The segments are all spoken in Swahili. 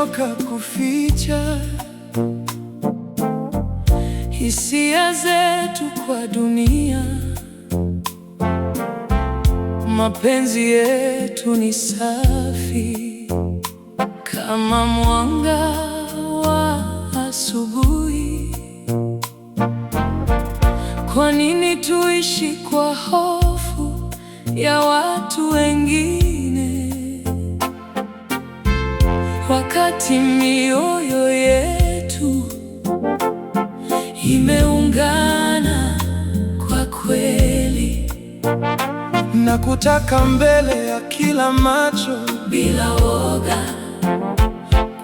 tumechoka kuficha hisia zetu kwa dunia. Mapenzi yetu ni safi kama mwanga wa asubuhi. Kwa nini tuishi kwa hofu ya watu wengine, wakati mioyo yetu imeungana kwa kweli? Na kutaka mbele ya kila macho bila woga,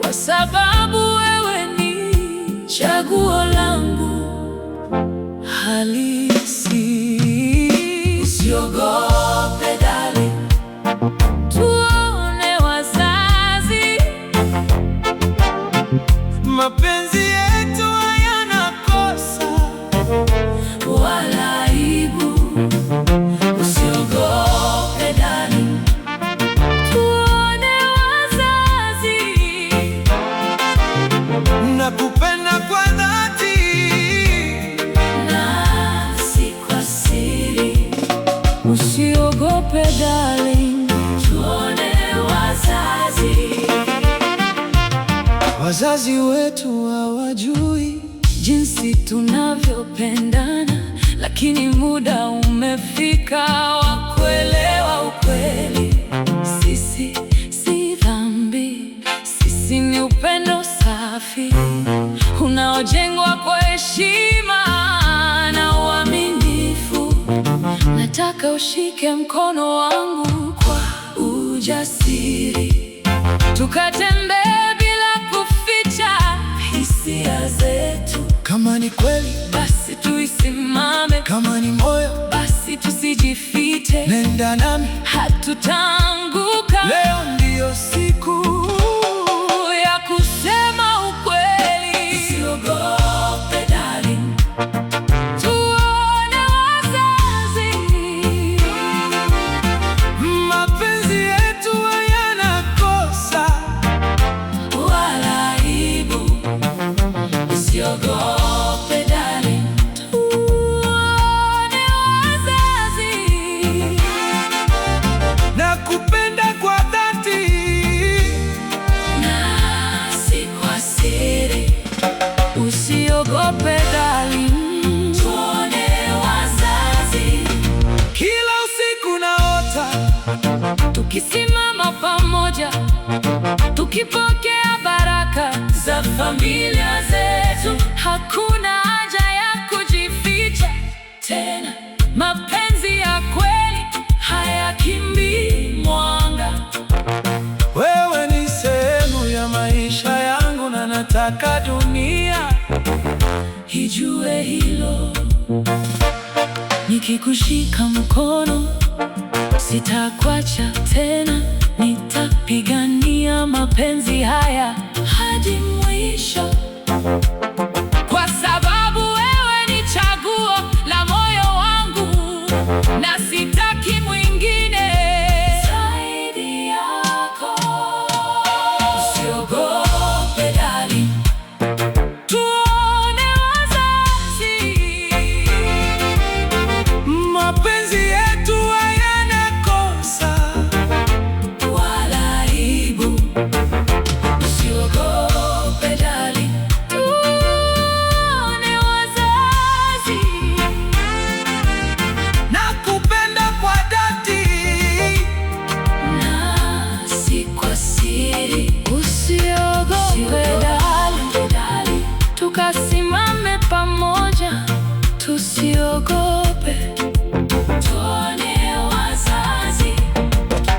kwa sababu wewe ni chaguo langu halisi. Usiogope darling, tuone wazazi. Mapenzi yetu hayana kosa wala aibu. Usiogope darling, tuone wazazi. Nakupenda kwa dhati na si kwa siri. Usiogope darling, tuone wazazi. Wazazi wetu hawajui jinsi tunavyopendana, lakini muda umefika wa kuelewa ukweli. Sisi si dhambi, sisi ni upendo safi unaojengwa kwa heshima na uaminifu. Nataka ushike mkono wangu kwa ujasiri, tukatembee bila kuficha hisia zetu. Kama ni kweli basi tuisimame, kama ni moyo basi tusijifiche. Nenda nami, hatutaanguka. Leo ndiyo siku ya kusema ukweli. Usiogope darling, tuone wazazi. Mapenzi yetu hayana kosa wala aibu. Usiogope darling, tuone wazazi. Nakupenda kwa dhati na si kwa siri. Usiogope darling, tuone wazazi. Kila usiku naota tukisimama pamoja, tukipokea baraka za familia zetu. Hakuna haja ya kujificha tena. Mapenzi ya kweli hayakimbii mwanga. Wewe ni sehemu ya maisha yangu na nataka dunia ijue hilo. Nikikushika mkono sitakuacha tena, nitapigania mapenzi haya hadi mwisho, kwa sababu wewe ni chaguo la moyo wangu na sitaki mwingine zaidi yako. Usiogope darling, tuone wazazi. Mapenzi yetu hayana kosa wala aibu. Usiogope darling, tuone wazazi. Nakupenda kwa dhati na si kwa siri. Usiogope darling, tukasimame pamoja. Tusiogope, tuone wazazi.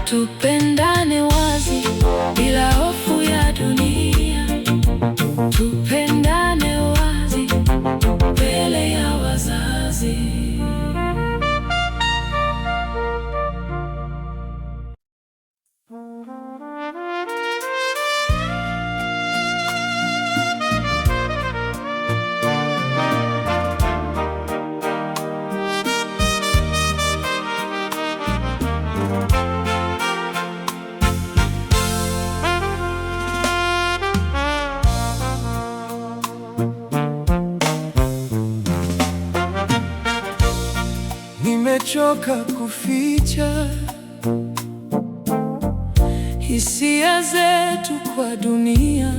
Tupendane wazi bila hofu ya dunia. Tupendane wazi mbele ya wazazi. tumechoka kuficha hisia zetu kwa dunia.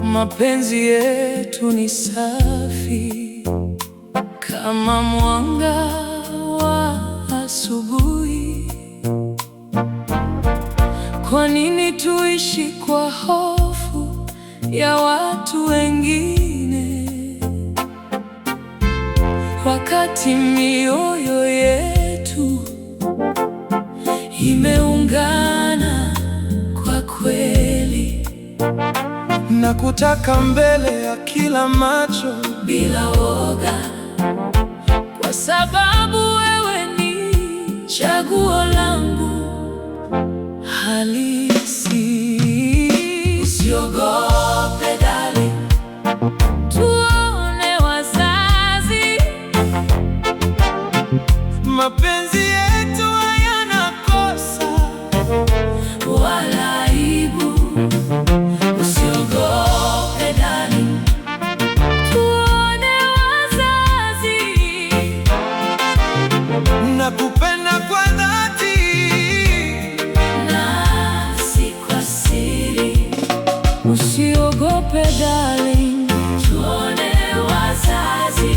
Mapenzi yetu ni safi kama mwanga wa asubuhi. Kwa nini tuishi kwa hofu ya watu wengine, wakati mioyo yetu imeungana kwa kweli, na kutaka mbele ya kila macho bila woga, kwa sababu wewe ni chaguo langu halisi. Usiogope darling, tuone wazazi. Mapenzi yetu hayana kosa wala aibu. Usiogope darling, tuone wazazi. Nakupenda kwa dhati na si kwa siri. Usiogope darling, tuone wazazi.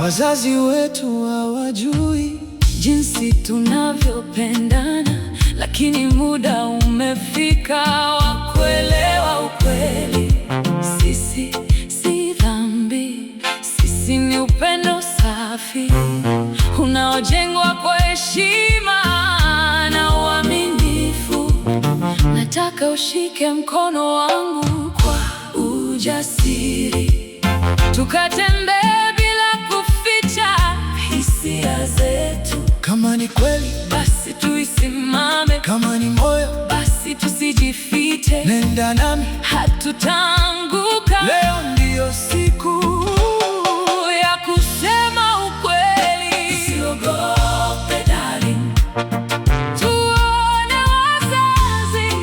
Wazazi wetu hawajui jinsi tunavyopendana, lakini muda umefika wa kuelewa ukweli. Sisi si dhambi, sisi ni upendo safi unaojengwa kwa heshima na uaminifu. Nataka ushike mkono wangu kwa ujasiri, tukatembee bila kuficha hisia zetu. Kama ni kweli basi tuisimame, kama ni moyo basi tusijifiche. Nenda nami, hatutaanguka. Leo ndiyo siku ya kusema ukweli. Usiogope darling, tuone wazazi.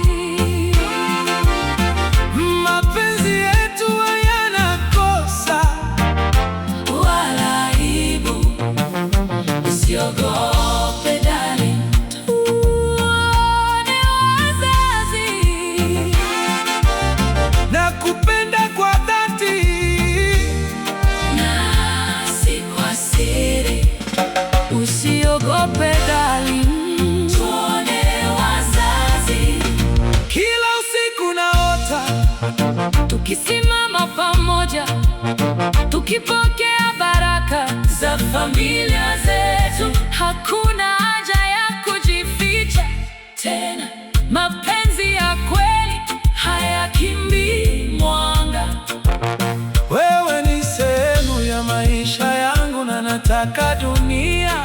Mapenzi yetu hayana kosa wala aibu. Usiogope darling, tuone wazazi. Nakupenda kwa dhati na si kwa siri. Usiogope darling, tuone wazazi. Kila usiku naota tukisimama pamoja, tukipokea baraka za familia zetu. Hakuna haja ya kujificha tena. Mapenzi ya kweli hayakimbii mwanga. Wewe ni sehemu ya maisha yangu na nataka dunia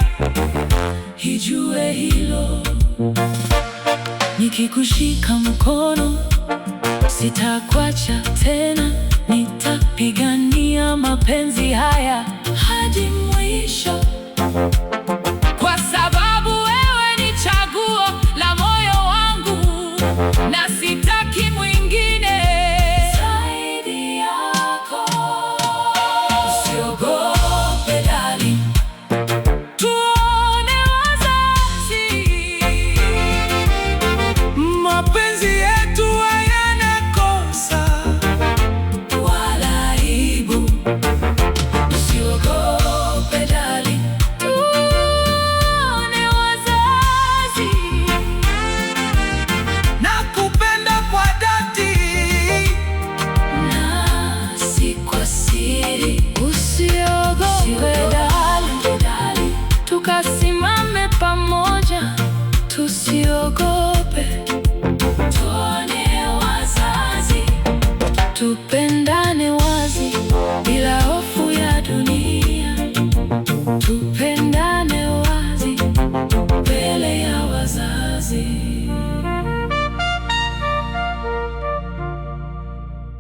ijue hilo. Nikikushika mkono sitakuacha tena, nitapigania mapenzi haya hadi mwisho, kwa sababu wewe ni chaguo la moyo wangu na sitaki mwingine zaidi yako. Usiogope darling, tuone wazazi. Mapenzi yetu hayana kosa wala aibu. Usiogope darling, tuone wazazi. Nakupenda kwa dhati na si kwa siri. Usiogope darling, tukasimame pamoja. Tusiogope, tuone wazazi. Tupende